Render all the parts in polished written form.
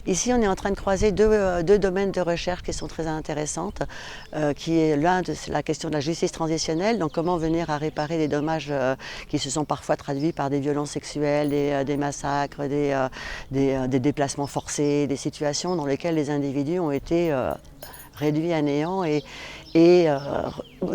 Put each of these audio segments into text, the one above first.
Ici, on est en train de croiser deux domaines de recherche qui sont très intéressantes, qui est l'un de la question de la justice transitionnelle, donc comment venir à réparer des dommages qui se sont parfois traduits par des violences sexuelles, des massacres, des déplacements forcés, des situations dans lesquelles les individus ont été réduits à néant et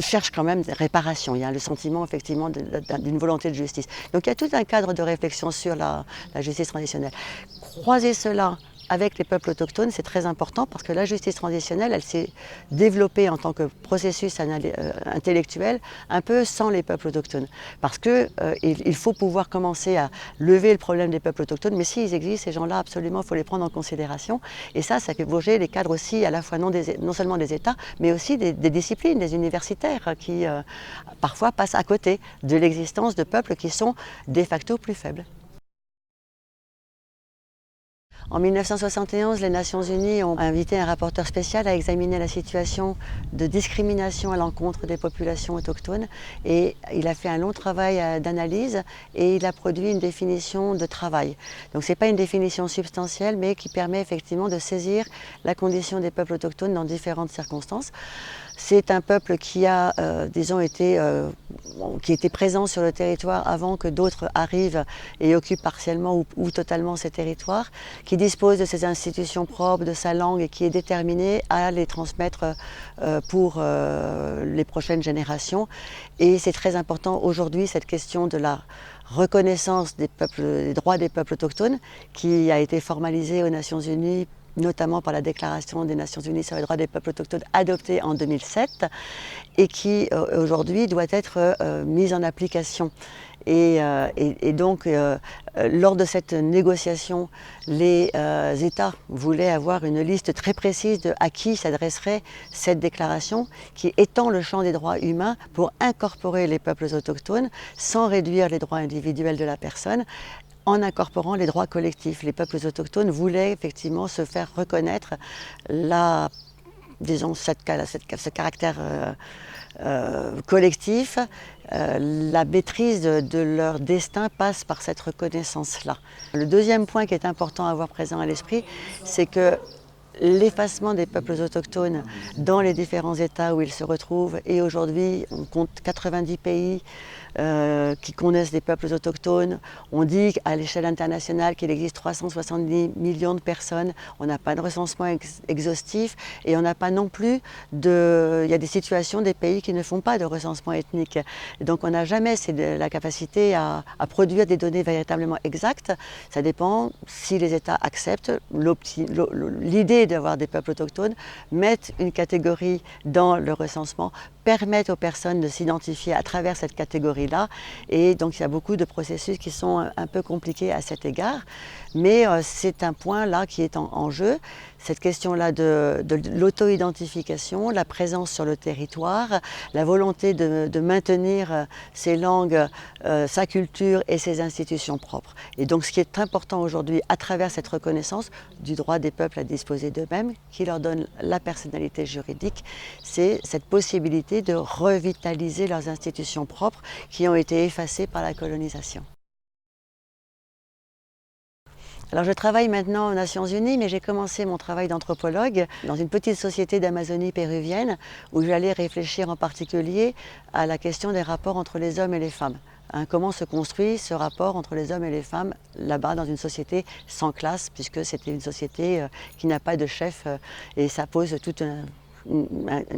cherche quand même des réparations. Il y a le sentiment effectivement d'une volonté de justice. Donc il y a tout un cadre de réflexion sur la justice transitionnelle. Croiser cela avec les peuples autochtones, c'est très important parce que la justice transitionnelle, elle s'est développée en tant que processus intellectuel un peu sans les peuples autochtones. Parce qu'il faut pouvoir commencer à lever le problème des peuples autochtones, mais s'ils existent, ces gens-là, absolument, il faut les prendre en considération. Et ça fait bouger les cadres aussi, à la fois non seulement des États, mais aussi des disciplines, des universitaires qui parfois passent à côté de l'existence de peuples qui sont de facto plus faibles. En 1971, les Nations Unies ont invité un rapporteur spécial à examiner la situation de discrimination à l'encontre des populations autochtones et il a fait un long travail d'analyse et il a produit une définition de travail. Donc ce n'est pas une définition substantielle mais qui permet effectivement de saisir la condition des peuples autochtones dans différentes circonstances. C'est un peuple qui a, disons, qui était présent sur le territoire avant que d'autres arrivent et occupent partiellement ou totalement ces territoires, qui dispose de ses institutions propres, de sa langue et qui est déterminé à les transmettre pour les prochaines générations. Et c'est très important aujourd'hui cette question de la reconnaissance des droits des peuples autochtones qui a été formalisée aux Nations Unies notamment par la Déclaration des Nations Unies sur les droits des peuples autochtones adoptée en 2007 et qui aujourd'hui doit être mise en application. Et donc, lors de cette négociation, les États voulaient avoir une liste très précise de à qui s'adresserait cette déclaration qui étend le champ des droits humains pour incorporer les peuples autochtones sans réduire les droits individuels de la personne, en incorporant les droits collectifs. Les peuples autochtones voulaient effectivement se faire reconnaître ce caractère collectif. La maîtrise de leur destin passe par cette reconnaissance-là. Le deuxième point qui est important à avoir présent à l'esprit, c'est que l'effacement des peuples autochtones dans les différents États où ils se retrouvent, et aujourd'hui on compte 90 pays qui connaissent des peuples autochtones. On dit à l'échelle internationale qu'il existe 370 millions de personnes. On n'a pas de recensement exhaustif et on n'a pas non plus il y a des situations des pays qui ne font pas de recensement ethnique. Et donc on n'a jamais la capacité à produire des données véritablement exactes. Ça dépend si les États acceptent l'idée d'avoir des peuples autochtones, mettent une catégorie dans le recensement, permettent aux personnes de s'identifier à travers cette catégorie-là. Et donc il y a beaucoup de processus qui sont un peu compliqués à cet égard. Mais c'est un point là qui est en jeu. Cette question-là de l'auto-identification, la présence sur le territoire, la volonté de maintenir ses langues, sa culture et ses institutions propres. Et donc ce qui est important aujourd'hui à travers cette reconnaissance du droit des peuples à disposer d'eux-mêmes, qui leur donne la personnalité juridique, c'est cette possibilité de revitaliser leurs institutions propres qui ont été effacées par la colonisation. Alors je travaille maintenant aux Nations Unies, mais j'ai commencé mon travail d'anthropologue dans une petite société d'Amazonie péruvienne où j'allais réfléchir en particulier à la question des rapports entre les hommes et les femmes. Comment se construit ce rapport entre les hommes et les femmes là-bas dans une société sans classe, puisque c'était une société qui n'a pas de chef et ça pose tout un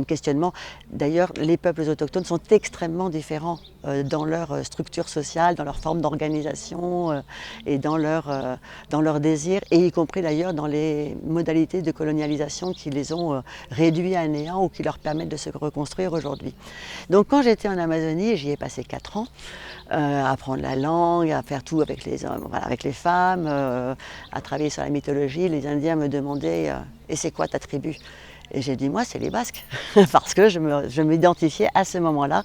questionnement. D'ailleurs, les peuples autochtones sont extrêmement différents dans leur structure sociale, dans leur forme d'organisation et dans leur désir, et y compris d'ailleurs dans les modalités de colonialisation qui les ont réduits à néant ou qui leur permettent de se reconstruire aujourd'hui. Donc quand j'étais en Amazonie, j'y ai passé 4 ans, à apprendre la langue, à faire tout avec les hommes, voilà, avec les femmes, à travailler sur la mythologie. Les Indiens me demandaient « Et c'est quoi ta tribu ?» Et j'ai dit, moi, c'est les Basques, parce que je m'identifiais à ce moment-là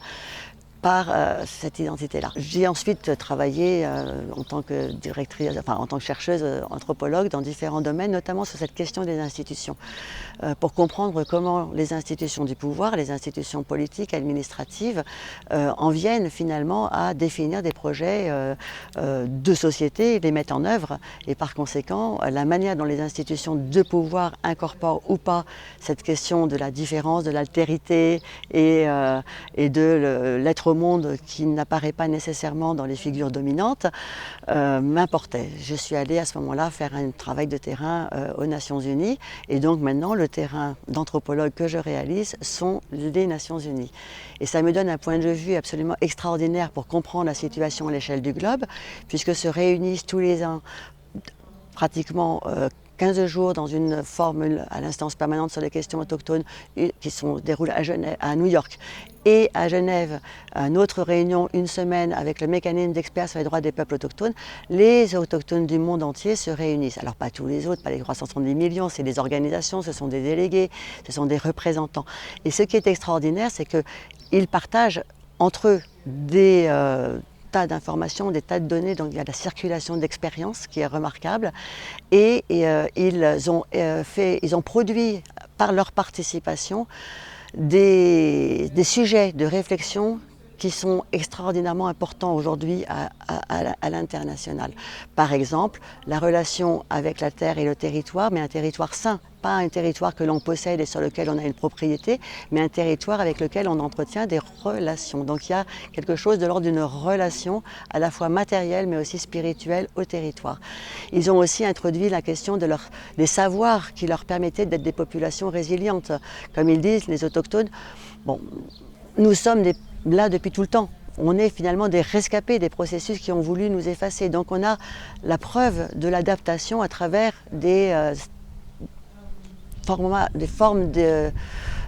par cette identité-là. J'ai ensuite travaillé en tant que directrice, enfin en tant que chercheuse anthropologue dans différents domaines, notamment sur cette question des institutions, pour comprendre comment les institutions du pouvoir, les institutions politiques, administratives, en viennent finalement à définir des projets de société, les mettre en œuvre, et par conséquent, la manière dont les institutions de pouvoir incorporent ou pas cette question de la différence, de l'altérité et de l'être au monde qui n'apparaît pas nécessairement dans les figures dominantes, m'importait. Je suis allée à ce moment-là faire un travail de terrain aux Nations Unies, et donc maintenant le terrain d'anthropologue que je réalise sont les Nations Unies. Et ça me donne un point de vue absolument extraordinaire pour comprendre la situation à l'échelle du globe, puisque se réunissent tous les ans pratiquement 15 jours dans une formule à l'instance permanente sur les questions autochtones qui se déroule à New York, et à Genève, une autre réunion une semaine avec le mécanisme d'experts sur les droits des peuples autochtones. Les autochtones du monde entier se réunissent. Alors pas tous les autres, pas les 370 millions, c'est des organisations, ce sont des délégués, ce sont des représentants. Et ce qui est extraordinaire, c'est qu'ils partagent entre eux des tas d'informations, des tas de données, donc il y a la circulation d'expériences qui est remarquable, et ils ont produit par leur participation des sujets de réflexion qui sont extraordinairement importants aujourd'hui à l'international. Par exemple, la relation avec la terre et le territoire, mais un territoire sain, pas un territoire que l'on possède et sur lequel on a une propriété, mais un territoire avec lequel on entretient des relations. Donc il y a quelque chose de l'ordre d'une relation à la fois matérielle mais aussi spirituelle au territoire. Ils ont aussi introduit la question des savoirs qui leur permettaient d'être des populations résilientes. Comme ils disent, les autochtones, bon, nous sommes là depuis tout le temps. On est finalement des rescapés des processus qui ont voulu nous effacer. Donc on a la preuve de l'adaptation à travers des formes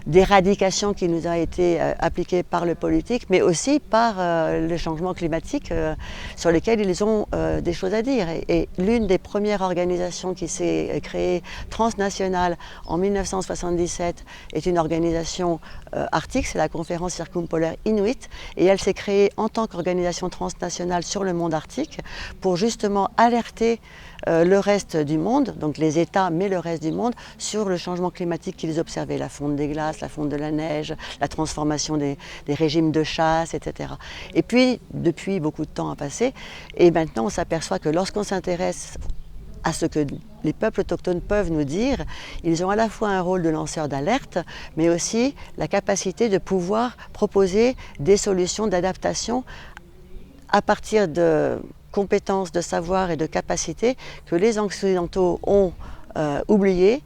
d'éradication qui nous a été appliquées par le politique, mais aussi par le changement climatique sur lesquels ils ont des choses à dire. Et l'une des premières organisations qui s'est créée transnationale en 1977 est une organisation arctique, c'est la conférence circumpolaire Inuit, et elle s'est créée en tant qu'organisation transnationale sur le monde arctique pour justement alerter le reste du monde, donc les États, mais le reste du monde, sur le changement climatique qu'ils observaient, la fonte des glaces, la fonte de la neige, la transformation des régimes de chasse, etc. Et puis, depuis beaucoup de temps a passé, et maintenant on s'aperçoit que lorsqu'on s'intéresse à ce que les peuples autochtones peuvent nous dire, ils ont à la fois un rôle de lanceur d'alerte, mais aussi la capacité de pouvoir proposer des solutions d'adaptation à partir de compétences, de savoir et de capacités que les Occidentaux ont oubliées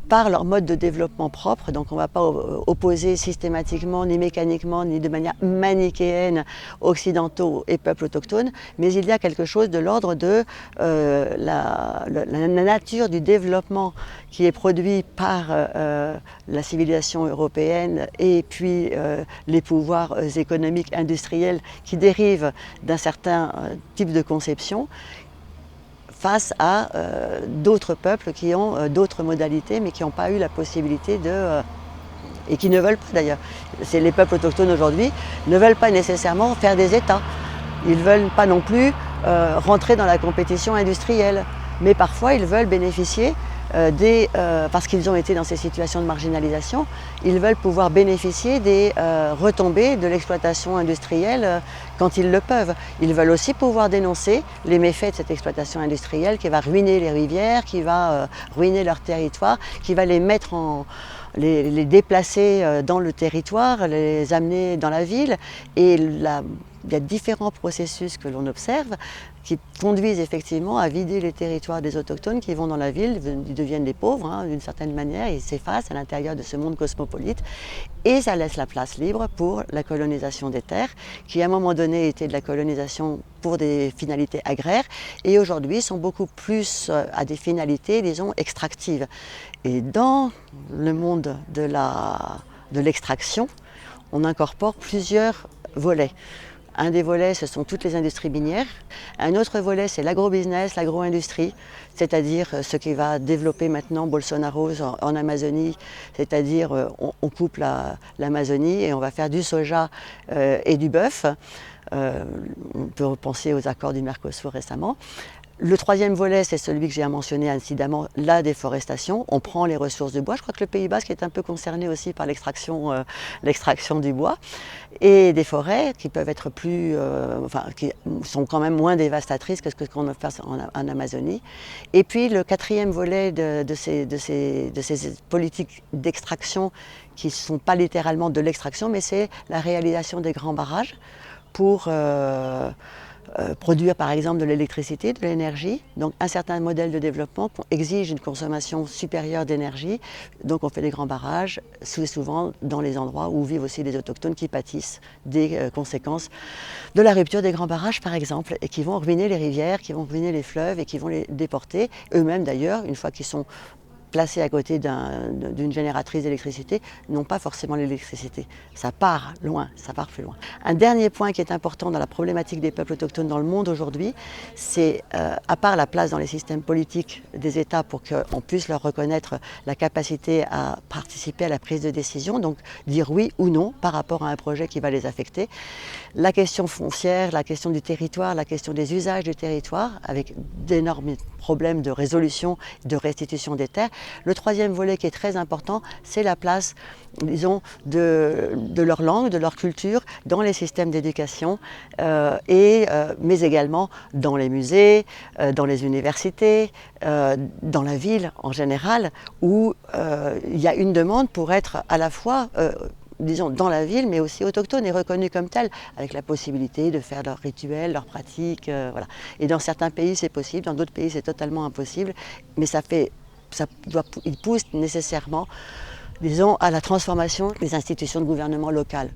par leur mode de développement propre. Donc on ne va pas opposer systématiquement, ni mécaniquement, ni de manière manichéenne occidentaux et peuples autochtones, mais il y a quelque chose de l'ordre de la nature du développement qui est produit par la civilisation européenne et puis les pouvoirs économiques, industriels qui dérivent d'un certain type de conception, face à d'autres peuples qui ont d'autres modalités, mais qui n'ont pas eu la possibilité et qui ne veulent pas d'ailleurs. Les peuples autochtones aujourd'hui ne veulent pas nécessairement faire des États. Ils ne veulent pas non plus rentrer dans la compétition industrielle. Mais parfois, ils veulent bénéficier parce qu'ils ont été dans ces situations de marginalisation, ils veulent pouvoir bénéficier des retombées de l'exploitation industrielle quand ils le peuvent. Ils veulent aussi pouvoir dénoncer les méfaits de cette exploitation industrielle qui va ruiner les rivières, qui va ruiner leur territoire, qui va les mettre les déplacer dans le territoire, les amener dans la ville. Et il y a différents processus que l'on observe qui conduisent effectivement à vider les territoires des autochtones qui vont dans la ville, ils deviennent des pauvres d'une certaine manière, ils s'effacent à l'intérieur de ce monde cosmopolite et ça laisse la place libre pour la colonisation des terres qui à un moment donné était de la colonisation pour des finalités agraires et aujourd'hui sont beaucoup plus à des finalités, disons, extractives. Et dans le monde de l'extraction, on incorpore plusieurs volets. Un des volets, ce sont toutes les industries minières. Un autre volet, c'est l'agro-business, l'agro-industrie, c'est-à-dire ce qui va développer maintenant Bolsonaro en Amazonie, c'est-à-dire on coupe l'Amazonie et on va faire du soja et du bœuf. On peut repenser aux accords du Mercosur récemment. Le troisième volet, c'est celui que j'ai mentionné incidemment, la déforestation. On prend les ressources de bois. Je crois que le Pays Basque est un peu concerné aussi par l'extraction du bois. Et des forêts qui peuvent être qui sont quand même moins dévastatrices que ce qu'on fait en Amazonie. Et puis le quatrième volet de ces politiques d'extraction qui ne sont pas littéralement de l'extraction, mais c'est la réalisation des grands barrages pour produire par exemple de l'électricité, de l'énergie. Donc un certain modèle de développement exige une consommation supérieure d'énergie. Donc on fait des grands barrages, souvent dans les endroits où vivent aussi des autochtones qui pâtissent des conséquences de la rupture des grands barrages par exemple, et qui vont ruiner les rivières, qui vont ruiner les fleuves et qui vont les déporter. Eux-mêmes d'ailleurs, une fois qu'ils sont placés à côté d'une génératrice d'électricité, n'ont pas forcément l'électricité. Ça part loin, ça part plus loin. Un dernier point qui est important dans la problématique des peuples autochtones dans le monde aujourd'hui, c'est, à part la place dans les systèmes politiques des États pour qu'on puisse leur reconnaître la capacité à participer à la prise de décision, donc dire oui ou non par rapport à un projet qui va les affecter, la question foncière, la question du territoire, la question des usages du territoire, avec d'énormes problèmes de résolution, de restitution des terres. Le troisième volet qui est très important, c'est la place, disons, de leur langue, de leur culture dans les systèmes d'éducation, mais également dans les musées, dans les universités, dans la ville en général, où il y a une demande pour être à la fois disons, dans la ville, mais aussi autochtones et reconnus comme tels, avec la possibilité de faire leurs rituels, leurs pratiques. Voilà. Et dans certains pays, c'est possible, dans d'autres pays, c'est totalement impossible, mais il pousse nécessairement, disons, à la transformation des institutions de gouvernement locales.